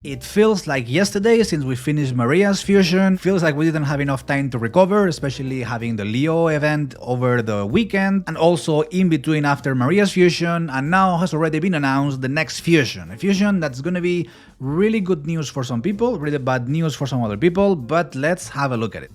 It feels like yesterday since we finished Maria's fusion. Feels like we didn't have enough time to recover, especially having the Leo event over the weekend and also in between after Maria's fusion, and now has already been announced the next fusion. A fusion that's gonna be really good news for some people, really bad news for some other people, but let's have a look at it.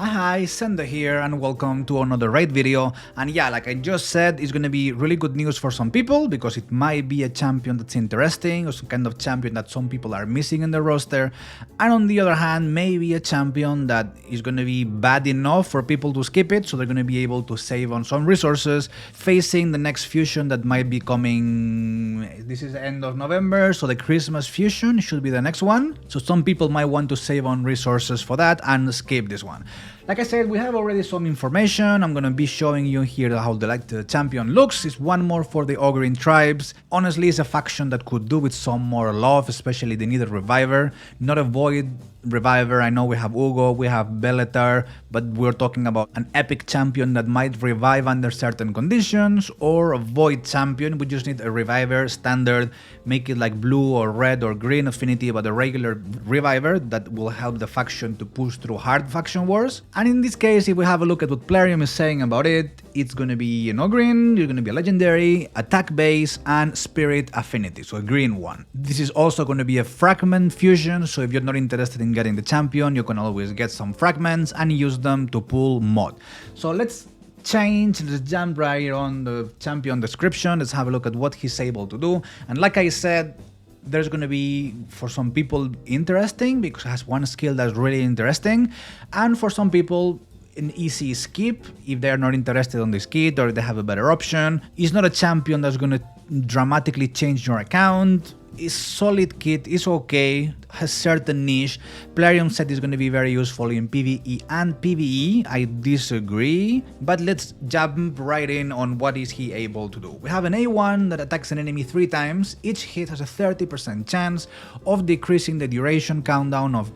Hi, Senda here and welcome to another raid video. And yeah, like I just said, it's gonna be really good news for some people because it might be a champion that's interesting or some kind of champion that some people are missing in the roster. And on the other hand, maybe a champion that is gonna be bad enough for people to skip it, so they're gonna be able to save on some resources facing the next fusion that might be coming. This is the end of November, so the Christmas fusion should be the next one. So some people might want to save on resources for that and skip this one. Like I said, we have already some information. I'm gonna be showing you here how the champion looks. It's one more for the Ogrein tribes. Honestly, it's a faction that could do with some more love, especially they need a reviver, not a void reviver. I know we have Ugo, we have Beletar, but we're talking about an epic champion that might revive under certain conditions, or a void champion. We just need a reviver, standard, make it like blue or red or green affinity, but a regular reviver that will help the faction to push through hard faction wars. And in this case, if we have a look at what Plarium is saying about it, it's gonna be an Ogrein, you're gonna be a legendary, attack base, and spirit affinity, so a green one. This is also gonna be a fragment fusion, so if you're not interested in getting the champion, you can always get some fragments and use them to pull mod. So let's jump right on the champion description. Let's have a look at what he's able to do. And like I said, there's going to be, for some people, interesting because it has one skill that's really interesting, and for some people an easy skip if they're not interested on this kit or they have a better option. It's not a champion that's going to dramatically change your account. It's solid kit, it's okay, has certain niche. Plarium said it's going to be very useful in PvE and PvE. I disagree, but let's jump right in on what is he able to do. We have an A1 that attacks an enemy 3 times. Each hit has a 30% chance of decreasing the duration countdown of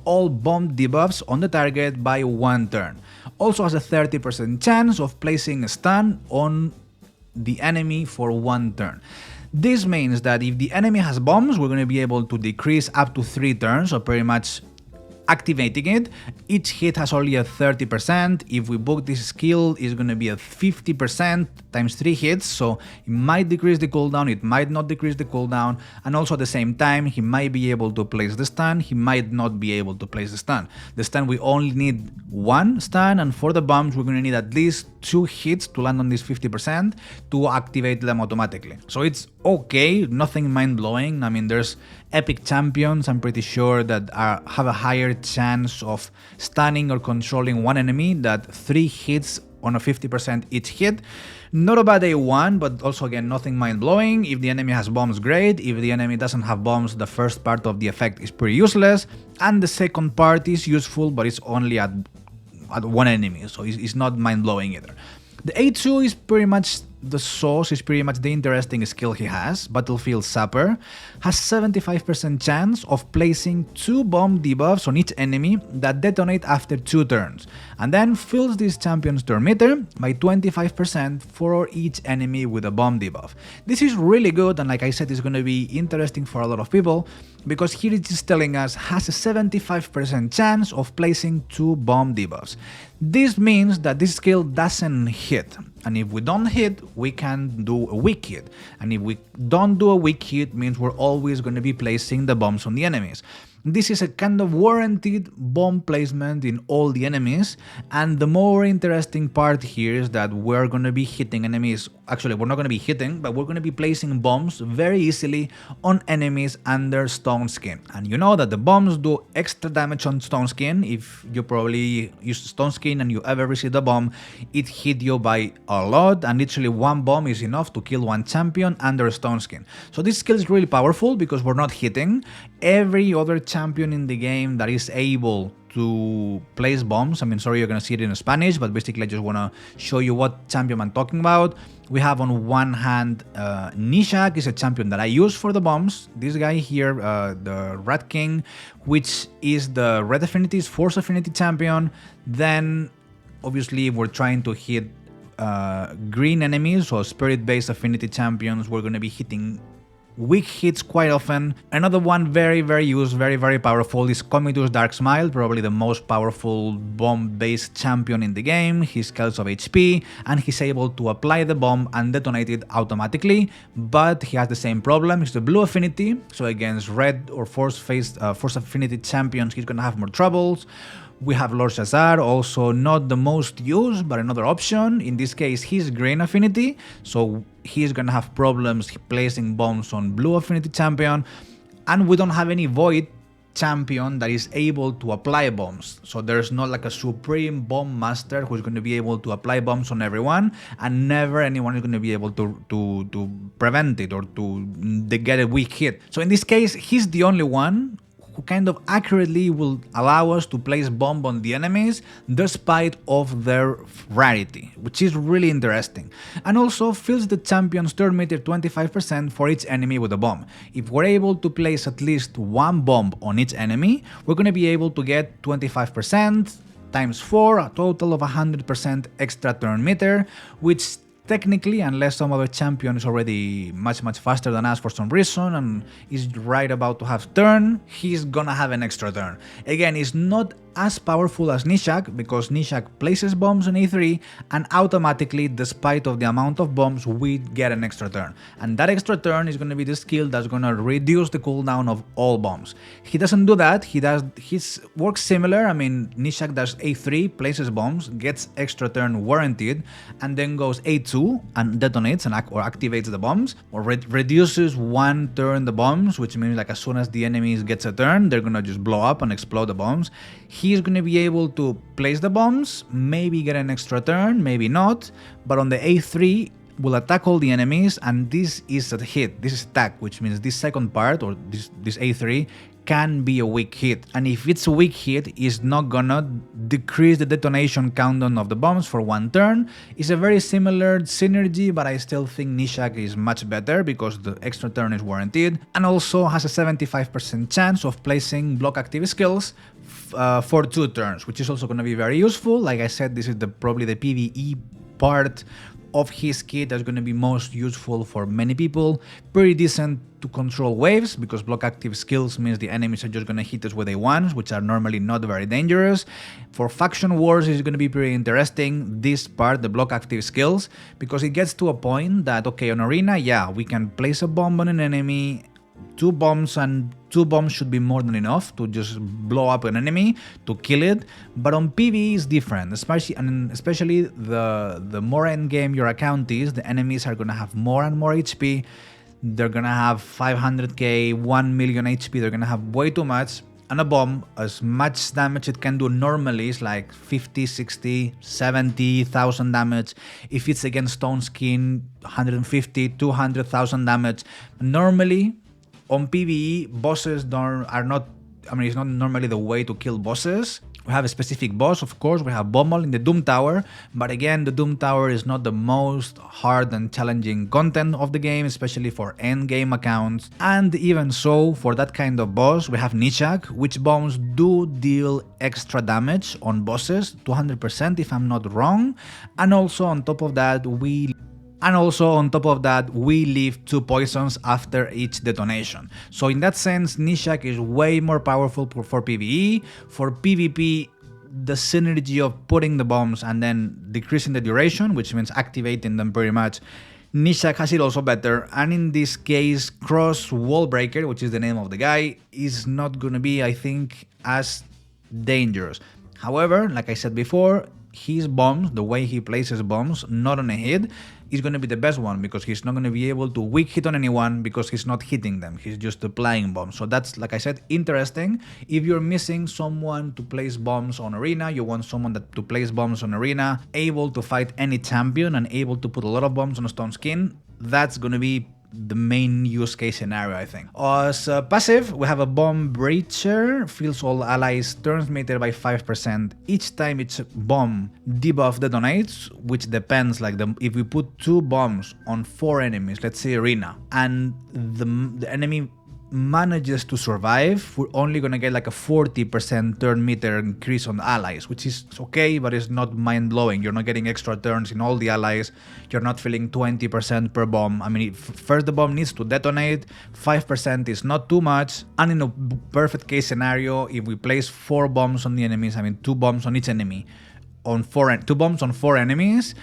all bomb debuffs on the target by 1 turn. Also has a 30% chance of placing a stun on the enemy for 1 turn. This means that if the enemy has bombs, we're going to be able to decrease up to 3 turns, so pretty much activating it. Each hit has only a 30%. If we book this skill, it's going to be a 50% times 3 hits, so it might decrease the cooldown, it might not decrease the cooldown, and also at the same time, he might be able to place the stun, he might not be able to place the stun. The stun, we only need 1 stun, and for the bombs, we're going to need at least 2 hits to land on this 50% to activate them automatically. So it's okay, nothing mind-blowing. I mean, there's epic champions, I'm pretty sure, that have a higher chance of stunning or controlling one enemy that 3 hits on a 50% each hit. Not a bad A1, but also again nothing mind-blowing. If the enemy has bombs, great. If the enemy doesn't have bombs, the first part of the effect is pretty useless, and the second part is useful, but it's only at one enemy, so it's not mind-blowing either. The A2 is pretty much the sauce, is pretty much the interesting skill he has. Battlefield Sapper has 75% chance of placing 2 bomb debuffs on each enemy that detonate after 2 turns, and then fills this champion's turn meter by 25% for each enemy with a bomb debuff. This is really good, and like I said, it's going to be interesting for a lot of people because here it is telling us has a 75% chance of placing 2 bomb debuffs. This means that this skill doesn't hit, and if we don't hit, we can do a weak hit, and if we don't do a weak hit, means we're always going to be placing the bombs on the enemies. This is a kind of warranted bomb placement in all the enemies, and the more interesting part here is that we're going to be hitting enemies. Actually, we're not going to be hitting, but we're going to be placing bombs very easily on enemies under Stone Skin. And you know that the bombs do extra damage on Stone Skin. If you probably used Stone Skin and you ever received a bomb, it hit you by a lot, and literally 1 bomb is enough to kill 1 champion under Stone Skin. So this skill is really powerful because we're not hitting. Every other champion in the game that is able to place bombs, I mean, sorry, you're gonna see it in Spanish, but basically I just wanna show you what champion I'm talking about. We have on one hand Nishak is a champion that I use for the bombs. This guy here, the Rat King, which is the Red Affinity's Force Affinity champion. Then obviously we're trying to hit green enemies, so spirit-based affinity champions, we're going to be hitting weak hits quite often. Another one very used, very powerful is Commodus Dark Smile, probably the most powerful bomb-based champion in the game. He scales of HP and he's able to apply the bomb and detonate it automatically, but he has the same problem. It's the blue affinity, so against red or force affinity champions he's gonna have more troubles. We have Lord Shazar, also not the most used, but another option. In this case, he's green affinity, so he's gonna have problems placing bombs on blue affinity champion, and we don't have any void champion that is able to apply bombs. So there's not like a supreme bomb master who's going to be able to apply bombs on everyone, and never anyone is going to be able to prevent it or to get a weak hit. So in this case, he's the only one who kind of accurately will allow us to place bomb on the enemies despite of their rarity, which is really interesting. And also fills the champion's turn meter 25% for each enemy with a bomb. If we're able to place at least one bomb on each enemy, we're going to be able to get 25% times 4, a total of 100% extra turn meter, which technically, unless some other champion is already much faster than us for some reason and is right about to have turn, he's gonna have an extra turn. Again, it's not as powerful as Nishak, because Nishak places bombs on A3 and automatically, despite of the amount of bombs, we get an extra turn. And that extra turn is going to be the skill that's going to reduce the cooldown of all bombs. He doesn't do that, his works similar. I mean, Nishak does A3, places bombs, gets extra turn warranted, and then goes A2 and detonates or activates the bombs, or reduces one turn the bombs, which means like as soon as the enemy gets a turn, they're going to just blow up and explode the bombs. He's going to be able to place the bombs, maybe get an extra turn, maybe not, but on the A3 will attack all the enemies, and this is a hit, this is attack, which means this second part, or this A3, can be a weak hit. And if it's a weak hit, it's not gonna decrease the detonation countdown of the bombs for one turn. It's a very similar synergy, but I still think Nishak is much better because the extra turn is warranted, and also has a 75% chance of placing block active skills for 2 turns, which is also going to be very useful. Like I said, this is probably the PvE part of his kit that's going to be most useful for many people. Pretty decent to control waves, because block active skills means the enemies are just going to hit us with A1s, which are normally not very dangerous. For faction wars, it's going to be pretty interesting, this part, the block active skills, because it gets to a point that, okay, on arena, yeah, we can place a bomb on an enemy, 2 bombs, and 2 bombs should be more than enough to just blow up an enemy, to kill it. But on PvE is different, especially the more endgame your account is, the enemies are gonna have more and more HP. They're gonna have 500k, 1 million HP, they're gonna have way too much. And a bomb, as much damage it can do normally, is like 50, 60, 70,000 damage. If it's against stone skin, 150, 200,000 damage. Normally, on PvE, bosses are not, I mean, it's not normally the way to kill bosses. We have a specific boss, of course, we have Bommel in the Doom Tower, but again, the Doom Tower is not the most hard and challenging content of the game, especially for endgame accounts. And even so, for that kind of boss, we have Nishak, which bombs do deal extra damage on bosses, 200% if I'm not wrong, and also on top of that, we leave 2 poisons after each detonation. So in that sense, Nishak is way more powerful for PvE. For PvP, the synergy of putting the bombs and then decreasing the duration, which means activating them pretty much, Nishak has it also better. And in this case, Kroz Wallbreaker, which is the name of the guy, is not gonna be, I think, as dangerous. However, like I said before, his bombs, the way he places bombs, not on a hit, is going to be the best one, because he's not going to be able to weak hit on anyone because he's not hitting them, he's just applying bombs. So that's, like I said, interesting. If you're missing someone to place bombs on arena, you want someone to place bombs on arena, able to fight any champion and able to put a lot of bombs on a stone skin, that's going to be the main use case scenario, I think. As passive, we have a bomb breacher, fills all allies turns meter by 5% each time its bomb debuff detonates, which depends, like if we put 2 bombs on 4 enemies, let's say arena, and the enemy manages to survive, we're only gonna get like a 40% turn meter increase on the allies, which is okay, but it's not mind-blowing. You're not getting extra turns in all the allies. You're not feeling 20% per bomb. I mean, first the bomb needs to detonate, 5% is not too much, and in a perfect case scenario, if we place 4 bombs on the enemies, I mean 2 bombs on each enemy, 2 bombs on 4 enemies,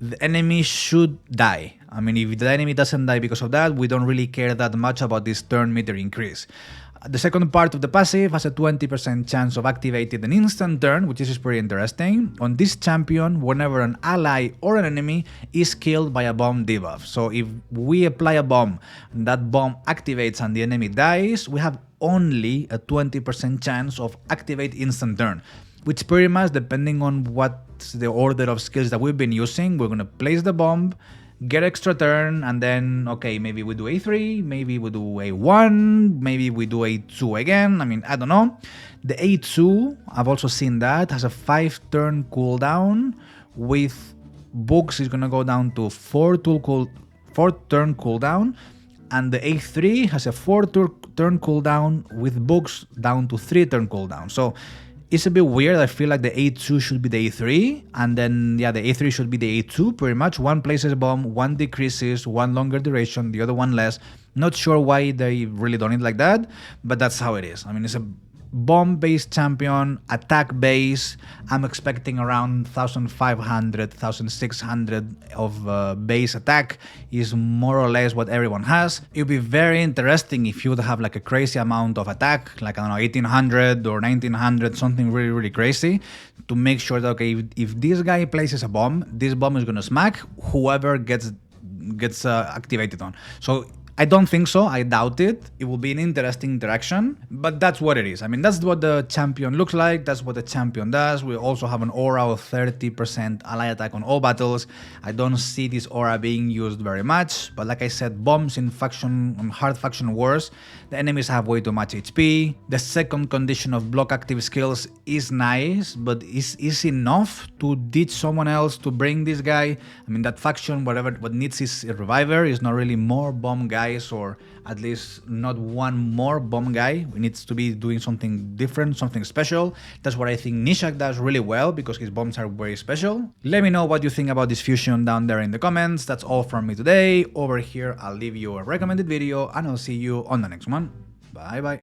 the enemy should die. I mean, if the enemy doesn't die because of that, we don't really care that much about this turn meter increase. The second part of the passive has a 20% chance of activating an instant turn, which is pretty interesting. On this champion, whenever an ally or an enemy is killed by a bomb debuff. So if we apply a bomb and that bomb activates and the enemy dies, we have only a 20% chance of activate instant turn, which pretty much, depending on what's the order of skills that we've been using, we're going to place the bomb, get extra turn, and then, okay, maybe we do A3, maybe we do A1, maybe we do A2 again. I mean, I don't know. The A2, I've also seen that, has a 5 turn cooldown. With books, it's going to go down to 4 turn cooldown. And the A3 has a 4 turn cooldown, with books down to 3 turn cooldown. So it's a bit weird. I feel like the A2 should be the A3, and then, yeah, the A3 should be the A2, pretty much. One places a bomb, one decreases, one longer duration, the other one less. Not sure why they really done it like that, but that's how it is. I mean, it's a bomb-based champion, attack-based. I'm expecting around 1,500, 1,600 of base attack is more or less what everyone has. It would be very interesting if you would have like a crazy amount of attack, like, I don't know, 1,800 or 1,900, something really, really crazy, to make sure that, okay, if this guy places a bomb, this bomb is going to smack whoever gets activated on. So I don't think so. I doubt it. It will be an interesting interaction, but that's what it is. I mean, that's what the champion looks like. That's what the champion does. We also have an aura of 30% ally attack on all battles. I don't see this aura being used very much, but like I said, bombs in hard faction wars, the enemies have way too much HP. The second condition of block active skills is nice, but is enough to ditch someone else to bring this guy. I mean, that faction, what needs is a reviver. Is not really more bomb guys, or at least not one more bomb guy. We need to be doing something different, something special. That's what I think Nishak does really well, because his bombs are very special. Let me know what you think about this fusion down there in the comments. That's all from me today. Over here, I'll leave you a recommended video, and I'll see you on the next one. Bye bye.